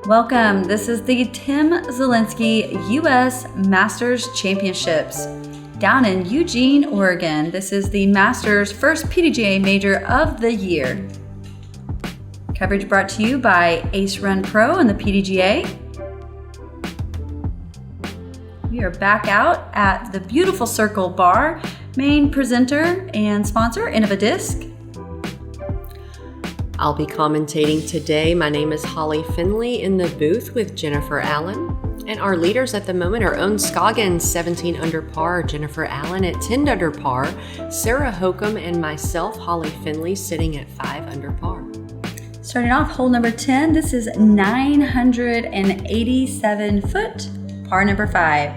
Welcome. This is the Tim Selinske U.S. Masters Championships down in Eugene, Oregon. This is the Masters' first PDGA Major of the year. Coverage brought to you by Ace Run Pro and the PDGA. We are back out at the beautiful Circle Bar, main presenter and sponsor, Innova Disc. I'll be commentating today. My name is Holly Finley in the booth with Jennifer Allen. And our leaders at the moment are Ohn Scoggins, 17 under par, Jennifer Allen at 10 under par, Sarah Hokom, and myself, Holly Finley, sitting at 5 under par. Starting off hole number 10, this is 987 foot, par number 5.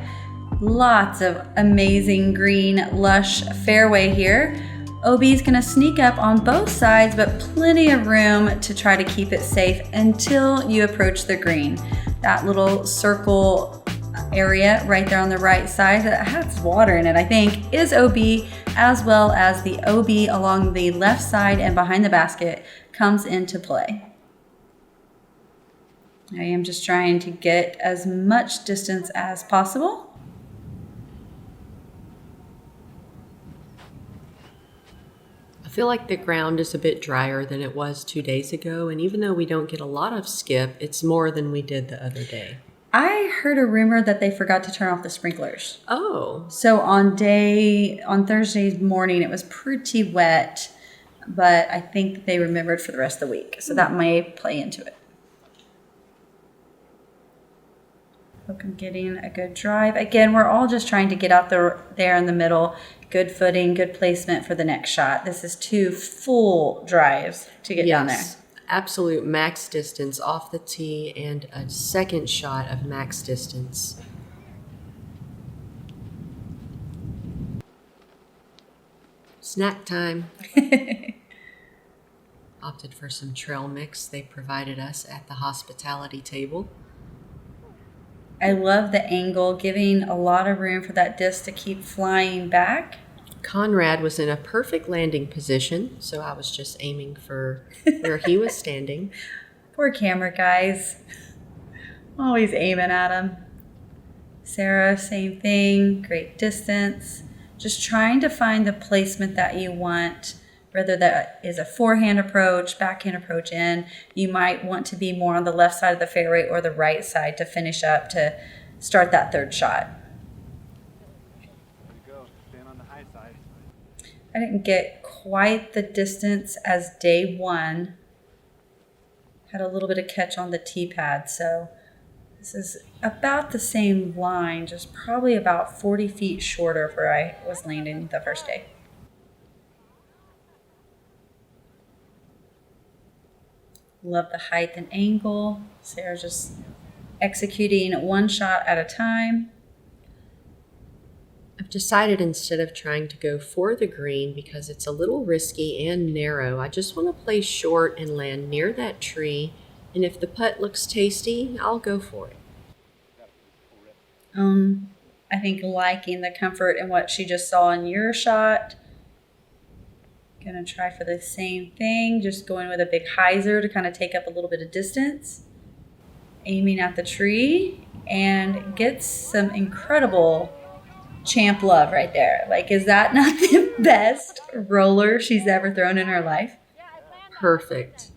Lots of amazing green, lush fairway here. OB is going to sneak up on both sides, but plenty of room to try to keep it safe until you approach the green. That little circle area right there on the right side that has water in it, I think, is OB, as well as the OB along the left side and behind the basket comes into play. I am just trying to get as much distance as possible. I feel like the ground is a bit drier than it was 2 days ago, and even though we don't get a lot of skip, it's more than we did the other day. I heard a rumor that they forgot to turn off the sprinklers. Oh. So on Thursday morning, it was pretty wet, but I think that they remembered for the rest of the week. So that may play into it. Hope I'm getting a good drive. Again, we're all just trying to get out there in the middle. Good footing, good placement for the next shot. This is 2 full drives to get down there. Absolute max distance off the tee and a second shot of max distance. Snack time. Opted for some trail mix they provided us at the hospitality table. I love the angle, giving a lot of room for that disc to keep flying back. Conrad was in a perfect landing position, so I was just aiming for where he was standing. Poor camera guys. Always aiming at him. Sarah, same thing. Great distance. Just trying to find the placement that you want, whether that is a forehand approach, backhand approach in. You might want to be more on the left side of the fairway or the right side to finish up to start that third shot. I didn't get quite the distance as day one. Had a little bit of catch on the tee pad, so this is about the same line, just probably about 40 feet shorter of where I was landing the first day. Love the height and angle. Sarah's just executing one shot at a time. I've decided instead of trying to go for the green because it's a little risky and narrow, I just want to play short and land near that tree. And if the putt looks tasty, I'll go for it. I think liking the comfort in what she just saw in your shot. Gonna try for the same thing, just going with a big hyzer to kind of take up a little bit of distance. Aiming at the tree and gets some incredible champ love right there. Like, is that not the best roller she's ever thrown in her life? Perfect.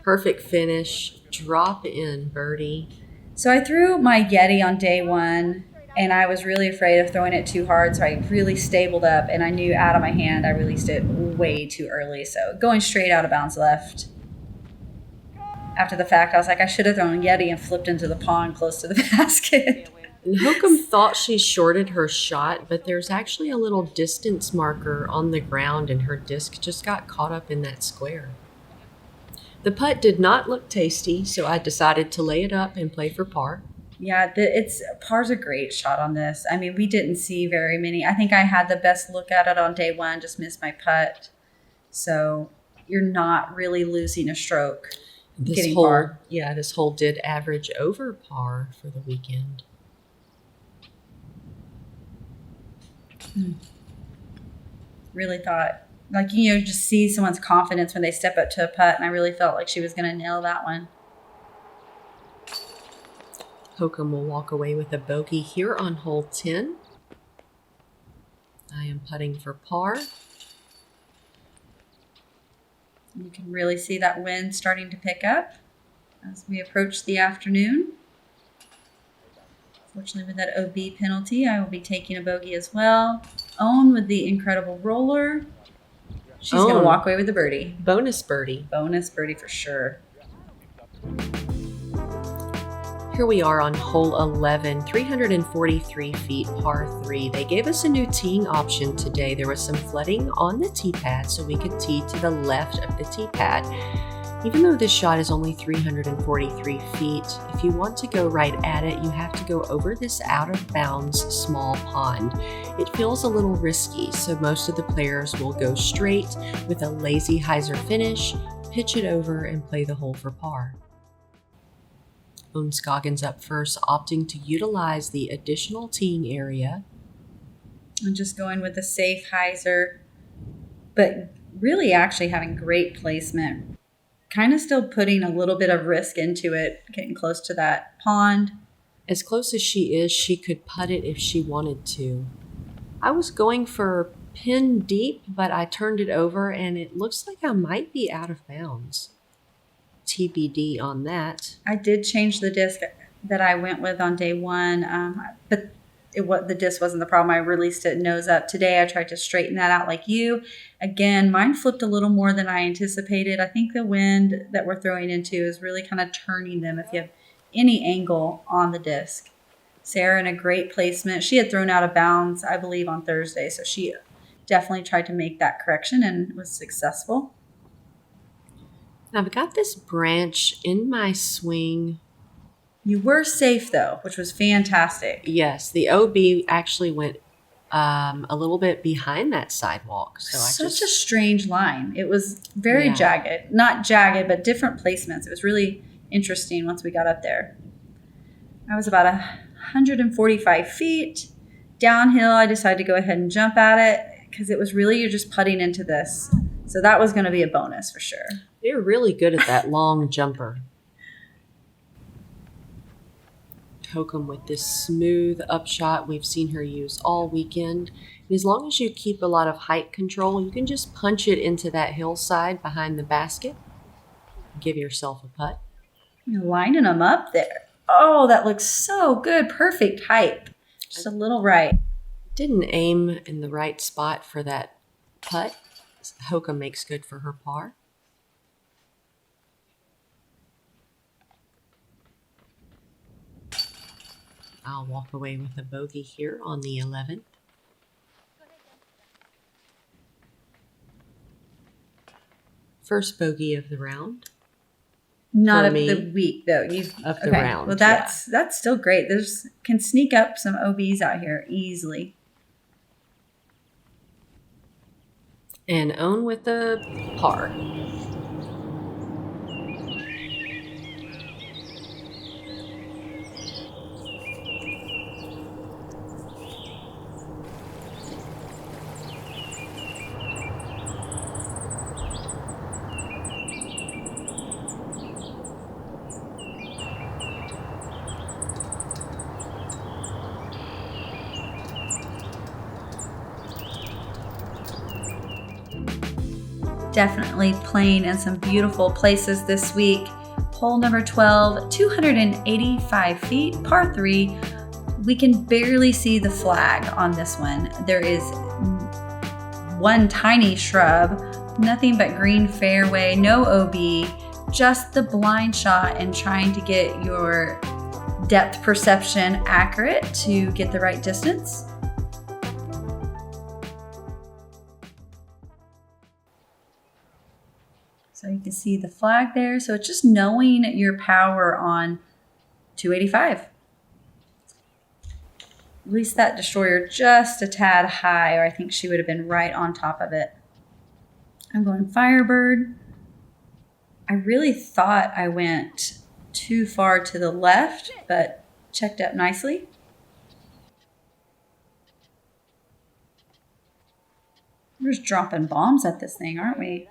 Perfect finish. Drop in birdie. So I threw my Yeti on day one, and I was really afraid of throwing it too hard, so I really stabled up, and I knew out of my hand I released it way too early. So going straight out of bounds left. After the fact, I was like, I should have thrown Yeti and flipped into the pond close to the basket. And Hokom thought she shorted her shot, but there's actually a little distance marker on the ground, and her disc just got caught up in that square. The putt did not look tasty, so I decided to lay it up and play for par. Yeah, par's a great shot on this. I mean, we didn't see very many. I think I had the best look at it on day one, just missed my putt. So you're not really losing a stroke getting par. Yeah, this hole did average over par for the weekend. Really thought, like, just see someone's confidence when they step up to a putt, and I really felt like she was going to nail that one. Hokom will walk away with a bogey here on hole 10. I am putting for par. You can really see that wind starting to pick up as we approach the afternoon. Fortunately, with that OB penalty, I will be taking a bogey as well. Ohn with the incredible roller. She's going to walk away with the birdie. Bonus birdie. Bonus birdie for sure. Here we are on hole 11, 343 feet, par 3. They gave us a new teeing option today. There was some flooding on the tee pad, so we could tee to the left of the tee pad. Even though this shot is only 343 feet, if you want to go right at it, you have to go over this out-of-bounds small pond. It feels a little risky, so most of the players will go straight with a lazy hyzer finish, pitch it over, and play the hole for par. Ohn Scoggins up first, opting to utilize the additional teeing area. I'm just going with the safe hyzer, but really actually having great placement. Kind of still putting a little bit of risk into it, getting close to that pond. As close as she is, she could putt it if she wanted to. I was going for pin deep, but I turned it over and it looks like I might be out of bounds. TBD on that. I did change the disc that I went with on day one, but the disc wasn't the problem. I released it nose up. Today I tried to straighten that out like you. Again, mine flipped a little more than I anticipated. I think the wind that we're throwing into is really kind of turning them if you have any angle on the disc. Sarah in a great placement. She had thrown out of bounds, I believe, on Thursday, so she definitely tried to make that correction and was successful. Now I've got this branch in my swing. You were safe, though, which was fantastic. Yes, the OB actually went a little bit behind that sidewalk. So Such a strange line. It was very jagged. Not jagged, but different placements. It was really interesting once we got up there. I was about 145 feet. Downhill, I decided to go ahead and jump at it because it was really, you're just putting into this. So that was going to be a bonus for sure. You're really good at that long jumper. Hokom with this smooth upshot we've seen her use all weekend. And as long as you keep a lot of height control, you can just punch it into that hillside behind the basket. Give yourself a putt. You're lining them up there. Oh, that looks so good. Perfect height. Just a little right. Didn't aim in the right spot for that putt. Hokom makes good for her par. I'll walk away with a bogey here on the 11th. First bogey of the round. Not of the week, though. Of the round. Well, that's still great. There's can sneak up some OBs out here easily. And Ohn with a par. Definitely playing in some beautiful places this week. Hole number 12, 285 feet, par 3. We can barely see the flag on this one. There is one tiny shrub, nothing but green fairway, no OB, just the blind shot and trying to get your depth perception accurate to get the right distance. So you can see the flag there. So it's just knowing your power on 285. At least that destroyer just a tad high, or I think she would have been right on top of it. I'm going Firebird. I really thought I went too far to the left, but checked up nicely. We're just dropping bombs at this thing, aren't we?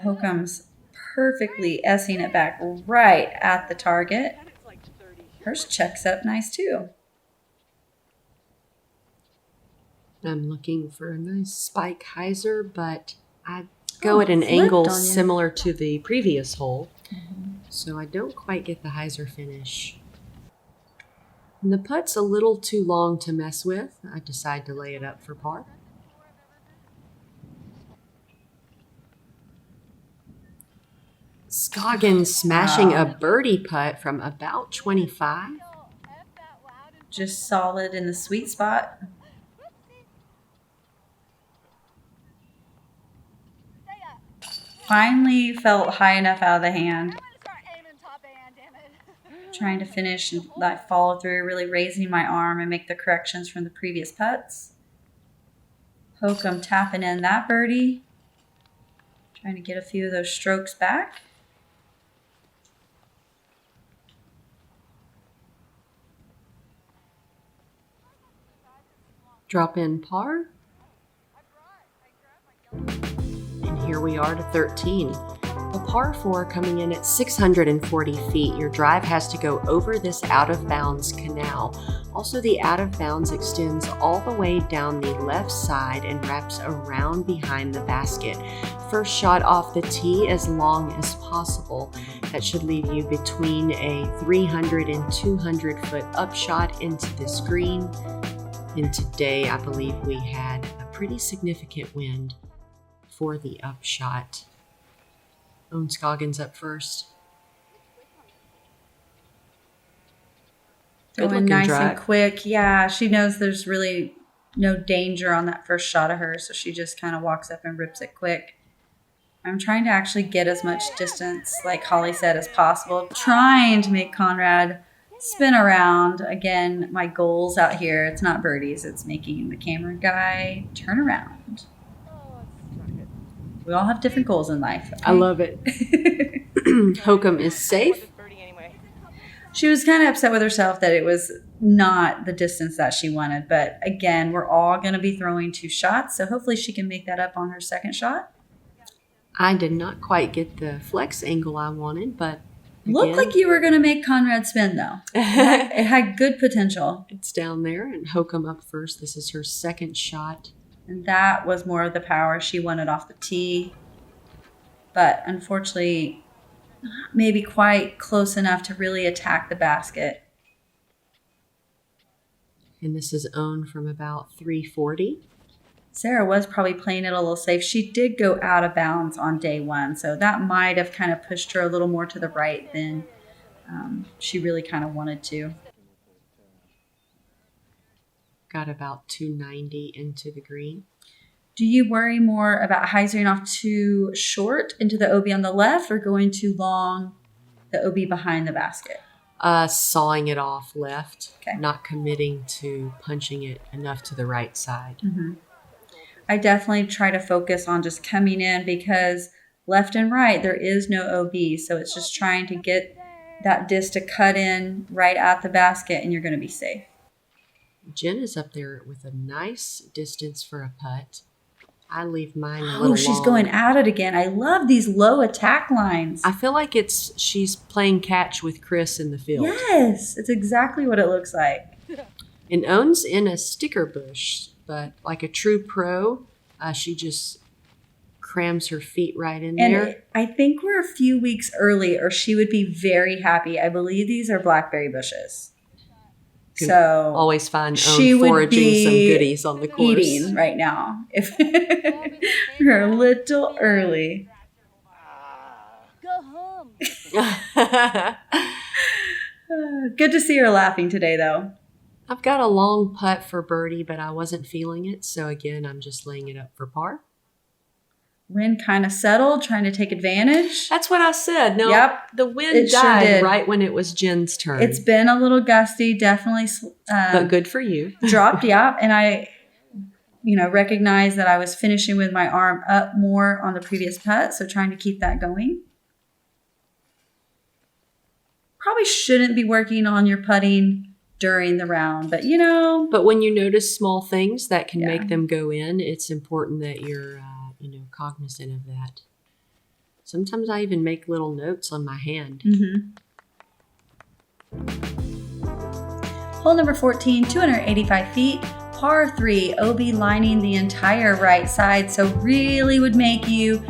Hokom's perfectly S-ing it back right at the target. Hers checks up nice too. I'm looking for a nice spike hyzer, but I go at an angle similar to the previous hole, so I don't quite get the hyzer finish. And the putt's a little too long to mess with. I decide to lay it up for par. Scoggins smashing a birdie putt from about 25. Just solid in the sweet spot. Finally felt high enough out of the hand. Trying to finish and like follow through, really raising my arm and make the corrections from the previous putts. Hokom tapping in that birdie. Trying to get a few of those strokes back. Drop in par. And here we are to 13. A par 4 coming in at 640 feet. Your drive has to go over this out-of-bounds canal. Also, the out-of-bounds extends all the way down the left side and wraps around behind the basket. First shot off the tee as long as possible. That should leave you between a 300 and 200 foot upshot into this green. And today, I believe we had a pretty significant wind for the upshot. Ohn Scoggins up first. Going nice and quick. Yeah, she knows there's really no danger on that first shot of hers, so she just kind of walks up and rips it quick. I'm trying to actually get as much distance, like Holly said, as possible. Trying to make Conrad spin around. Again, my goals out here, it's not birdies, it's making the camera guy turn around. We all have different goals in life. Okay? I love it. Hokom is safe. She was kind of upset with herself that it was not the distance that she wanted. But again, we're all going to be throwing 2 shots. So hopefully she can make that up on her second shot. I did not quite get the flex angle I wanted, but again, looked like you were going to make Conrad spin, though. It had good potential. It's down there, and Hokom up first. This is her second shot. And that was more of the power she wanted off the tee. But unfortunately, maybe quite close enough to really attack the basket. And this is Ohn from about 340. Sarah was probably playing it a little safe. She did go out of bounds on day 1, so that might have kind of pushed her a little more to the right than she really kind of wanted to. Got about 290 into the green. Do you worry more about hyzering off too short into the OB on the left or going too long, the OB behind the basket? Sawing it off left, okay. Not committing to punching it enough to the right side. Mm-hmm. I definitely try to focus on just coming in because left and right, there is no OB. So it's just trying to get that disc to cut in right at the basket and you're going to be safe. Jen is up there with a nice distance for a putt. I leave mine a little long. She's going at it again. I love these low attack lines. I feel like she's playing catch with Chris in the field. Yes, it's exactly what it looks like. And Ohn's in a sticker bush, but like a true pro, she just crams her feet right in there. And I think we're a few weeks early or she would be very happy. I believe these are blackberry bushes. So always find Ohn foraging some goodies on the course. Eating right now if we're a little early. Go home. Good to see her laughing today, though. I've got a long putt for birdie, but I wasn't feeling it. So again, I'm just laying it up for par. Wind kind of settled, trying to take advantage. That's what I said. No, yep, the wind died right when it was Jen's turn. It's been a little gusty, definitely. But good for you. Dropped, yeah. And I, recognized that I was finishing with my arm up more on the previous putt. So trying to keep that going. Probably shouldn't be working on your putting during the round. But, But when you notice small things that can Yeah. make them go in, it's important that you're, cognizant of that. Sometimes I even make little notes on my hand. Hole number 14, 285 feet, par 3, OB lining the entire right side. So really would make you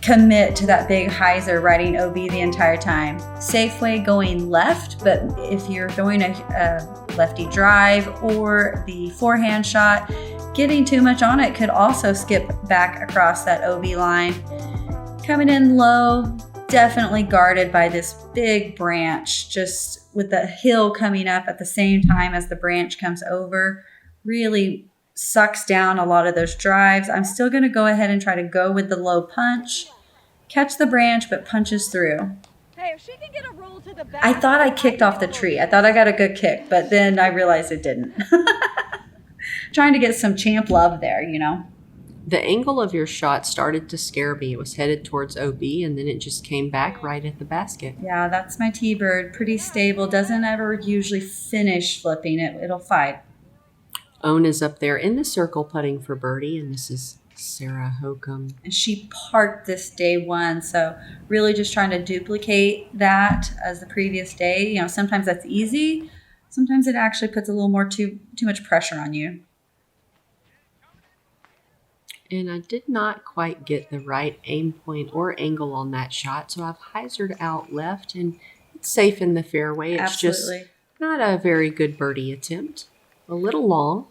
commit to that big hyzer riding OB the entire time. Safe way going left, but if you're going a lefty drive or the forehand shot, getting too much on it could also skip back across that OB line. Coming in low, definitely guarded by this big branch, just with the hill coming up at the same time as the branch comes over. Really sucks down a lot of those drives. I'm still going to go ahead and try to go with the low punch. Catch the branch, but punches through. Hey, if she can get a roll to the back. I thought I kicked off the tree. I thought I got a good kick, but then I realized it didn't. Trying to get some champ love there, The angle of your shot started to scare me. It was headed towards OB, and then it just came back right at the basket. Yeah, that's my T-bird. Pretty stable. Doesn't ever usually finish flipping. It'll fight. Ohn is up there in the circle putting for birdie, and this is Sarah Hokom. And she parked this day one, so really just trying to duplicate that as the previous day. Sometimes that's easy. Sometimes it actually puts a little more too much pressure on you. And I did not quite get the right aim point or angle on that shot, so I've hyzered out left, and it's safe in the fairway. It's Absolutely. just not a very good birdie attempt. A little long.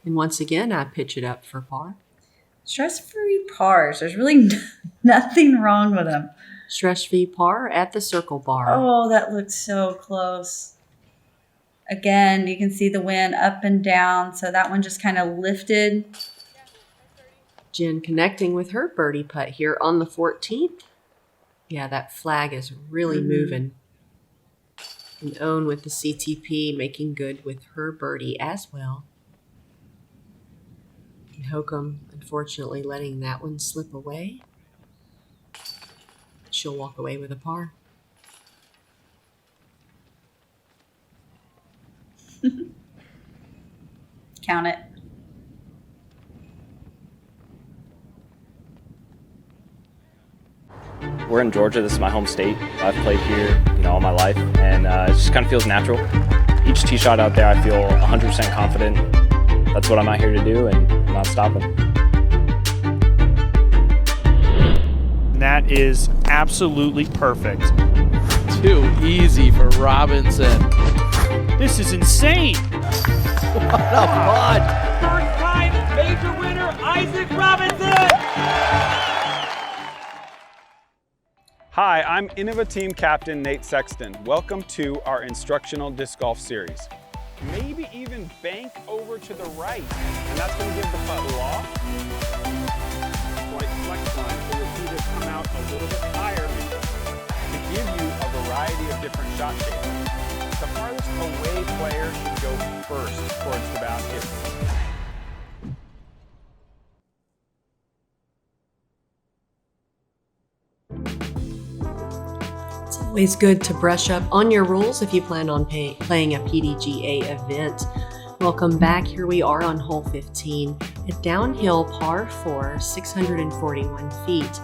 And once again, I pitch it up for par. Stress-free pars. There's really nothing wrong with them. Stress-free par at the circle bar. Oh, that looked so close. Again, you can see the wind up and down, so that one just kind of lifted. Jen connecting with her birdie putt here on the 14th. Yeah, that flag is really moving. And Ohn with the CTP making good with her birdie as well. And Hokom, unfortunately, letting that one slip away. She'll walk away with a par. Count it. We're in Georgia. This is my home state. I've played here, all my life, and it just kind of feels natural. Each tee shot out there, I feel 100% confident. That's what I'm out here to do, and I'm not stopping. That is absolutely perfect. Too easy for Robinson. This is insane. What a putt. First time major winner, Isaac Robinson! Hi, I'm Innova Team Captain Nate Sexton. Welcome to our instructional disc golf series. Maybe even bank over to the right, and that's going to give the putt loft. Slight flex line, so you'll see this come out a little bit higher to give you a variety of different shot shapes. The farthest away player should go first towards the basket. Always good to brush up on your rules if you plan on playing a PDGA event. Welcome back. Here we are on hole 15, a downhill par 4, 641 feet.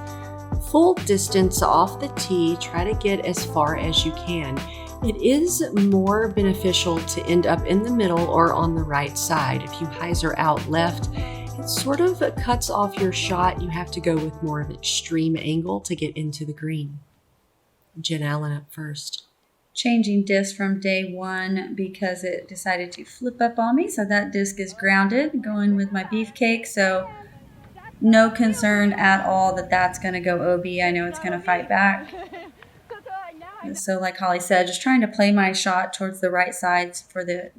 Full distance off the tee, try to get as far as you can. It is more beneficial to end up in the middle or on the right side. If you hyzer out left, it sort of cuts off your shot. You have to go with more of an extreme angle to get into the green. Jen Allen up first. Changing disc from day one because it decided to flip up on me. So that disc is grounded, going with my beefcake. So no concern at all that that's going to go OB. I know it's going to fight back. So like Holly said, just trying to play my shot towards the right sides for the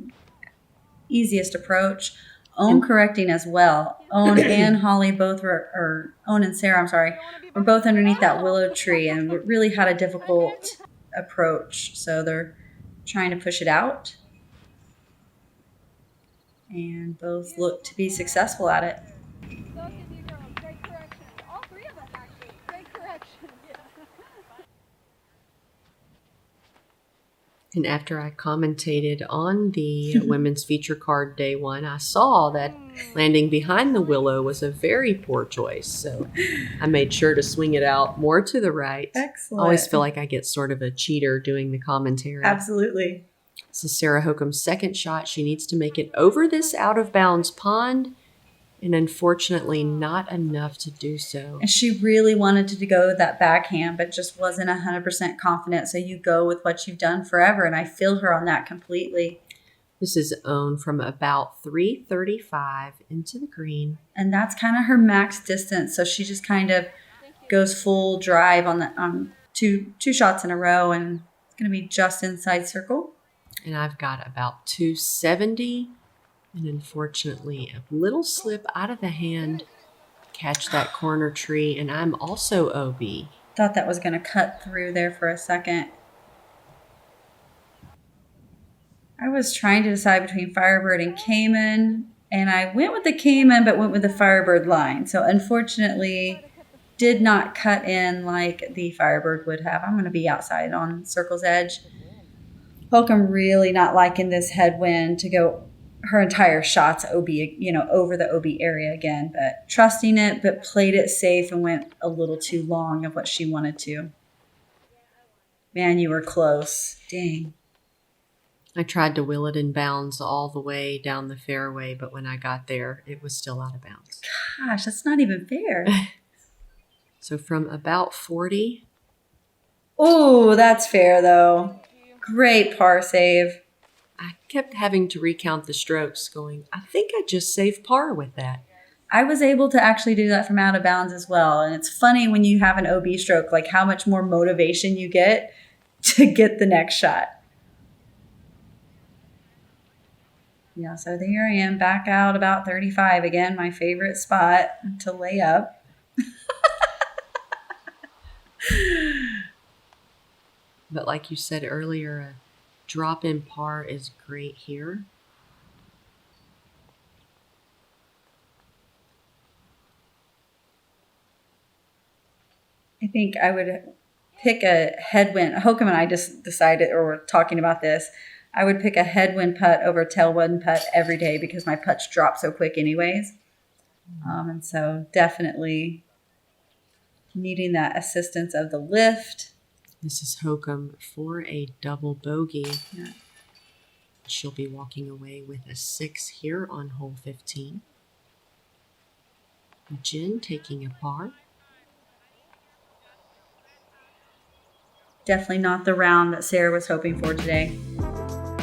easiest approach. Ohn correcting as well. Ohn and Holly both were, or Ohn and Sarah, I'm sorry, were both underneath that willow tree and really had a difficult approach. So they're trying to push it out. And both look to be successful at it. Great correction. All three of us, actually. Great correction. Yeah. And after I commentated on the women's feature card day one, I saw that landing behind the willow was a very poor choice. So I made sure to swing it out more to the right. Excellent. I always feel like I get sort of a cheater doing the commentary. Absolutely. This is Sarah Hokom's second shot. She needs to make it over this out-of-bounds pond, and unfortunately not enough to do so. And she really wanted to go that backhand, but just wasn't 100% confident. So you go with what you've done forever, and I feel her on that completely. This is Ohn from about 335 into the green. And that's kind of her max distance. So she just kind of goes full drive on the two shots in a row, and it's going to be just inside circle. And I've got about 270. And unfortunately, a little slip out of the hand, catch that corner tree, and I'm also OB. Thought that was going to cut through there for a second. I was trying to decide between Firebird and Cayman, and I went with the Cayman, but went with the Firebird line. So unfortunately, did not cut in like the Firebird would have. I'm going to be outside on circle's edge. Hokom really not liking this headwind to go her entire shots OB, over the OB area again, but trusting it, but played it safe and went a little too long of what she wanted to. Man, you were close. Dang. I tried to wheel it in bounds all the way down the fairway, but when I got there, it was still out of bounds. Gosh, that's not even fair. So from about 40. Oh, that's fair though. Great par save. I kept having to recount the strokes going, I think I just saved par with that. I was able to actually do that from out of bounds as well. And it's funny when you have an OB stroke, like how much more motivation you get to get the next shot. Yeah, so there I am back out about 35 again, my favorite spot to lay up. But like you said earlier, a drop in par is great here. I think I would pick a headwind. Hokom and I just decided, or we're talking about this, I would pick a headwind putt over a tailwind putt every day because my putts drop so quick anyways. And so definitely needing that assistance of the lift. This is Hokom for a double bogey. Yeah. She'll be walking away with a 6 here on hole 15. Jen taking a par. Definitely not the round that Sarah was hoping for today.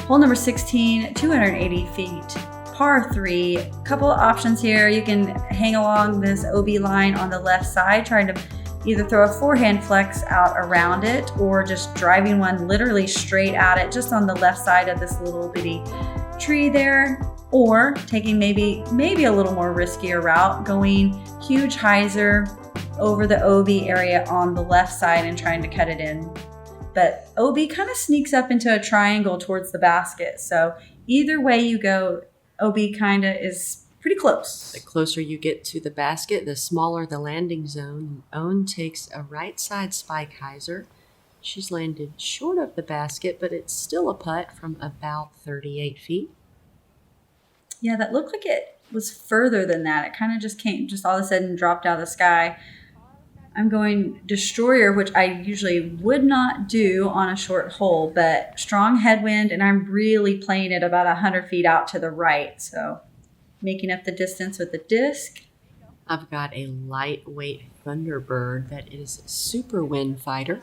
Hole number 16, 280 feet, par 3. A couple of options here. You can hang along this OB line on the left side, trying to either throw a forehand flex out around it or just driving one literally straight at it just on the left side of this little bitty tree there, or taking maybe a little more riskier route, going huge hyzer over the OB area on the left side and trying to cut it in. But OB kind of sneaks up into a triangle towards the basket. So either way you go, OB kind of is pretty close. The closer you get to the basket, the smaller the landing zone. Ohn takes a right side spike hyzer. She's landed short of the basket, but it's still a putt from about 38 feet. Yeah, that looked like it was further than that. It kind of just came, just all of a sudden dropped out of the sky. I'm going destroyer, which I usually would not do on a short hole, but strong headwind, and I'm really playing it about 100 feet out to the right. So making up the distance with the disc. I've got a lightweight Thunderbird that is a super wind fighter.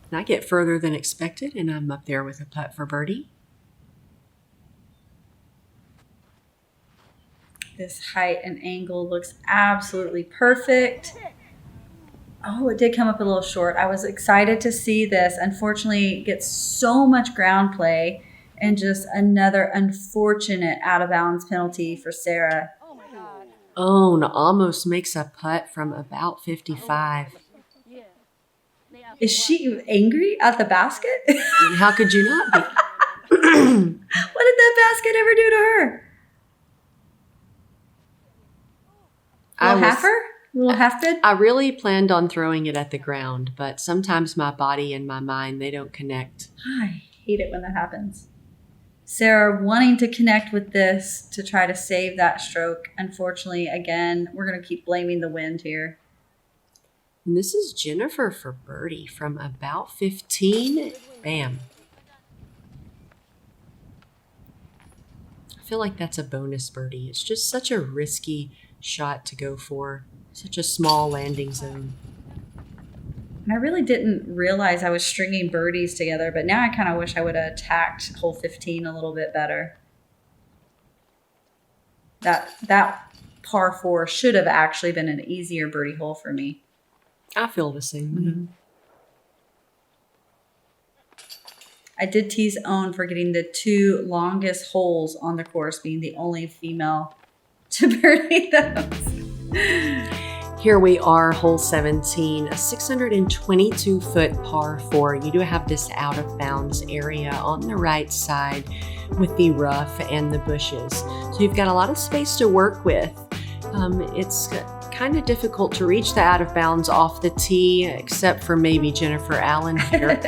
And I get further than expected, and I'm up there with a putt for birdie. This height and angle looks absolutely perfect. Oh, it did come up a little short. I was excited to see this. Unfortunately, it gets so much ground play and just another unfortunate out of bounds penalty for Sarah. Oh my God. Ohn almost makes a putt from about 55. Yeah. Is she angry at the basket? And how could you not be? What did that basket ever do to her? Little half bid? I really planned on throwing it at the ground, but sometimes my body and my mind, they don't connect. Hi. hate it when that happens. Sarah wanting to connect with this to try to save that stroke. Unfortunately, again, we're going to keep blaming the wind here. And this is Jennifer for birdie from about 15. Bam. I feel like that's a bonus birdie. It's just such a risky shot to go for. Such a small landing zone. And I really didn't realize I was stringing birdies together, but now I kind of wish I would have attacked hole 15 a little bit better. That par 4 should have actually been an easier birdie hole for me. I feel the same way. Mm-hmm. I did tease Ohn for getting the 2 longest holes on the course, being the only female to birdie those. Here we are, hole 17, a 622-foot par 4. You do have this out-of-bounds area on the right side with the rough and the bushes. So you've got a lot of space to work with. It's kind of difficult to reach the out-of-bounds off the tee, except for maybe Jennifer Allen here.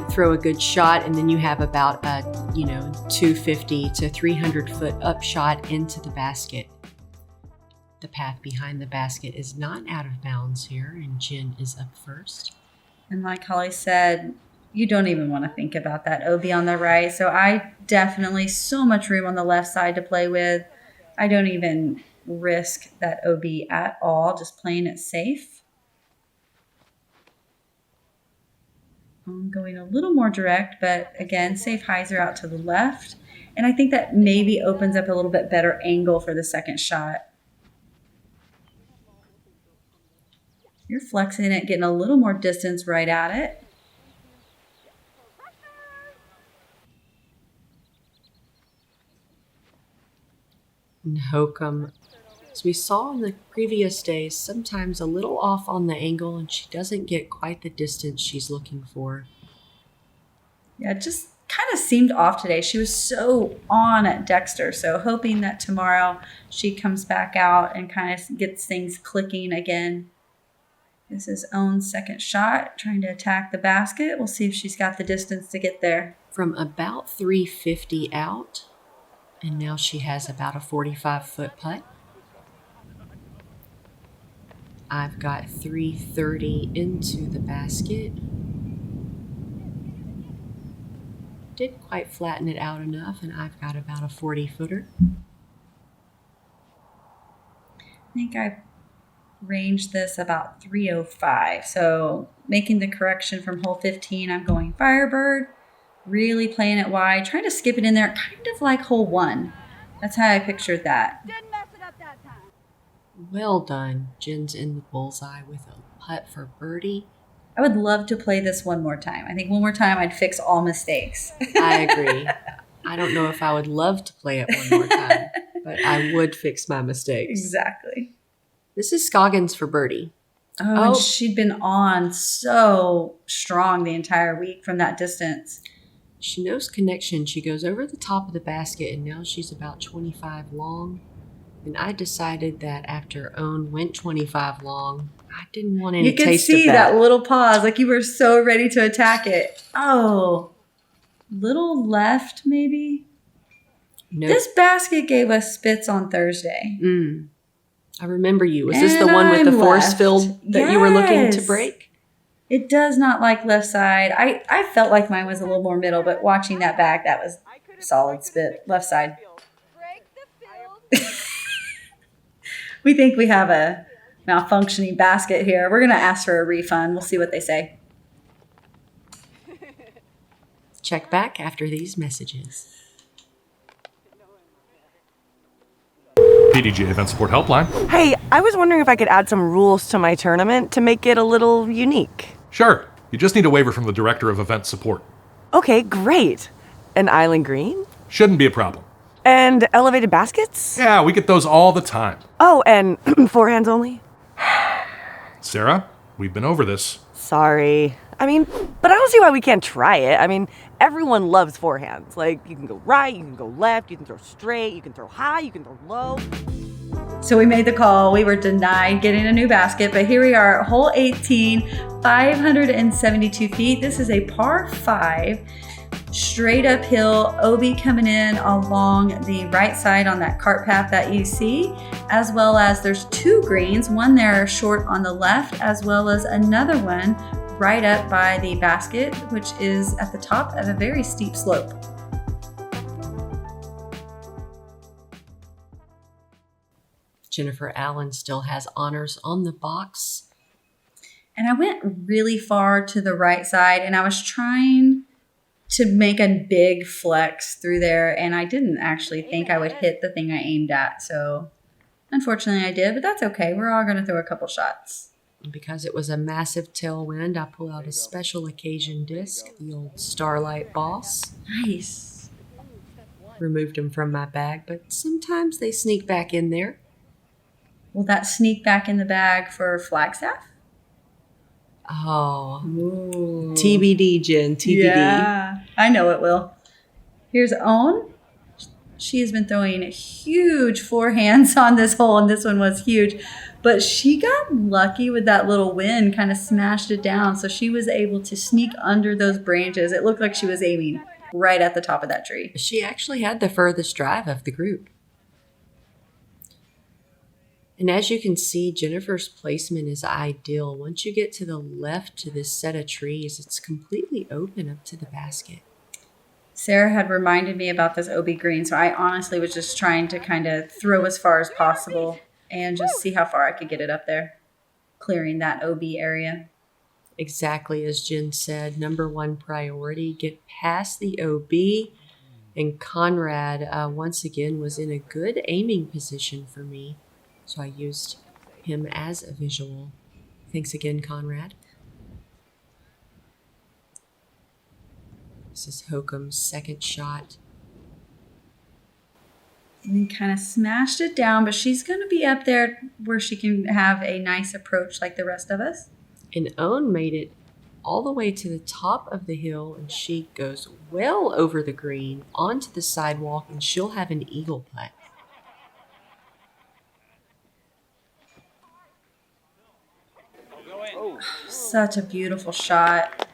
Throw a good shot, and then you have about a 250 to 300-foot upshot into the basket. The path behind the basket is not out of bounds here, and Jen is up first. And like Holly said, you don't even want to think about that OB on the right. So I definitely so much room on the left side to play with. I don't even risk that OB at all, just playing it safe. I'm going a little more direct, but again, safe hyzer out to the left. And I think that maybe opens up a little bit better angle for the second shot. You're flexing it, getting a little more distance right at it. And Hokom, as we saw in the previous days, sometimes a little off on the angle, and she doesn't get quite the distance she's looking for. Yeah, it just kind of seemed off today. She was so on at Dexter, so hoping that tomorrow she comes back out and kind of gets things clicking again. This is Ohn's second shot, trying to attack the basket. We'll see if she's got the distance to get there. From about 350 out, and now she has about a 45-foot putt. I've got 330 into the basket. Didn't quite flatten it out enough, and I've got about a 40-footer. I think I ranged this about 305. So making the correction from hole 15, I'm going Firebird, really playing it wide, trying to skip it in there, kind of like hole 1. That's how I pictured that. Didn't mess it up that time. Well done. Jen's in the bullseye with a putt for birdie. I would love to play this one more time. I think one more time I'd fix all mistakes. I agree. I don't know if I would love to play it one more time, but I would fix my mistakes. Exactly. This is Scoggins for birdie. Oh, and she'd been on so strong the entire week from that distance. She knows connection. She goes over the top of the basket, and now she's about 25 long. And I decided that after Ohn went 25 long, I didn't want any taste of that. You could see that little pause, like you were so ready to attack it. Oh, little left maybe? Nope. This basket gave us spits on Thursday. I remember you. Was this the one with the force field that you were looking to break? It does not like left side. I felt like mine was a little more middle, but watching that back, that was solid spit. Left side. Break the field. We think we have a malfunctioning basket here. We're going to ask for a refund. We'll see what they say. Check back after these messages. PDGA Event Support Helpline. Hey, I was wondering if I could add some rules to my tournament to make it a little unique. Sure. You just need a waiver from the Director of Event Support. Okay, great. An island green? Shouldn't be a problem. And elevated baskets? Yeah, we get those all the time. Oh, and forehands only? Sarah, we've been over this. Sorry. I mean, but I don't see why we can't try it. I mean, everyone loves forehands. Like, you can go right, you can go left, you can throw straight, you can throw high, you can throw low. So we made the call. We were denied getting a new basket, but here we are, hole 18, 572 feet. This is a par 5. straight uphill, OB coming in along the right side on that cart path that you see, as well as there's 2 greens, one there short on the left, as well as another one right up by the basket, which is at the top of a very steep slope. Jennifer Allen still has honors on the box. And I went really far to the right side, and I was trying to make a big flex through there, and I didn't actually think I would hit the thing I aimed at. So unfortunately I did, but that's okay. We're all going to throw a couple shots. Because it was a massive tailwind, I pull out a special occasion disc, the old Starlight Boss. Nice. Removed them from my bag, but sometimes they sneak back in there. Will that sneak back in the bag for Flagstaff? Oh, Ooh. TBD, Jen, TBD. Yeah, I know it will. Here's Ohn. She has been throwing huge forehands on this hole, and this one was huge. But she got lucky with that little wind, kind of smashed it down. So she was able to sneak under those branches. It looked like she was aiming right at the top of that tree. She actually had the furthest drive of the group. And as you can see, Jennifer's placement is ideal. Once you get to the left to this set of trees, it's completely open up to the basket. Sarah had reminded me about this OB green, so I honestly was just trying to kind of throw as far as possible and just see how far I could get it up there, clearing that OB area. Exactly as Jen said, number 1 priority, get past the OB. And Conrad, once again, was in a good aiming position for me. So I used him as a visual. Thanks again, Conrad. This is Hokom's second shot. And then kind of smashed it down, but she's going to be up there where she can have a nice approach like the rest of us. And Ohn made it all the way to the top of the hill, and she goes well over the green onto the sidewalk, and she'll have an eagle putt. Such a beautiful shot.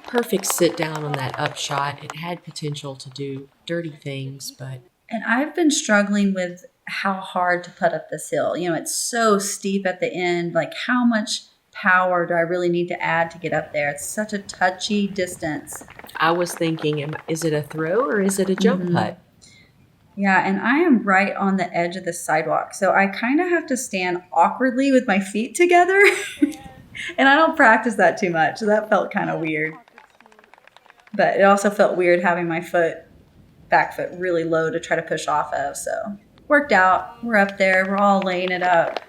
Perfect sit down on that upshot. It had potential to do dirty things, but... And I've been struggling with how hard to putt up this hill. You know, it's so steep at the end. Like, how much power do I really need to add to get up there? It's such a touchy distance. I was thinking, is it a throw or is it a jump putt? Yeah, and I am right on the edge of the sidewalk. So I kind of have to stand awkwardly with my feet together. And I don't practice that too much. So that felt kind of weird. But it also felt weird having my back foot really low to try to push off of. So worked out. We're up there. We're all laying it up.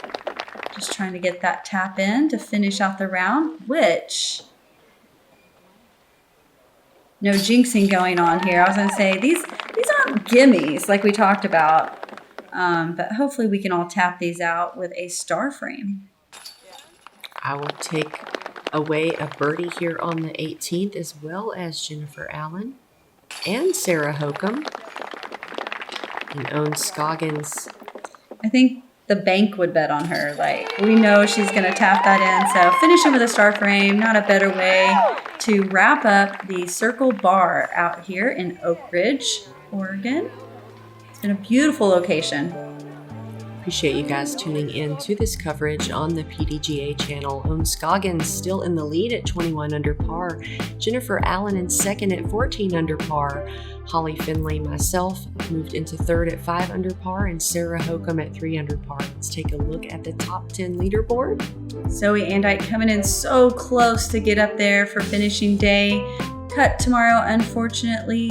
Just trying to get that tap in to finish out the round, which... No jinxing going on here. I was going to say, these aren't gimmies like we talked about. But hopefully we can all tap these out with a star frame. I will take away a birdie here on the 18th, as well as Jennifer Allen and Sarah Hokom and Ohn Scoggins. I think the bank would bet on her. Like, we know she's going to tap that in. So finishing with a star frame, not a better way to wrap up the Circle Bar out here in Oak Ridge, Oregon. It's been a beautiful location. Appreciate you guys tuning in to this coverage on the PDGA channel. Ohn Scoggins still in the lead at 21 under par. Jennifer Allen in second at 14 under par. Holly Finley, myself, moved into third at 5 under par, and Sarah Hokom at 3 under par. Let's take a look at the top 10 leaderboard. Zoe Andite coming in so close to get up there for finishing day. Cut tomorrow, unfortunately,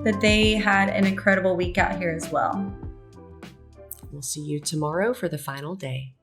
but they had an incredible week out here as well. We'll see you tomorrow for the final day.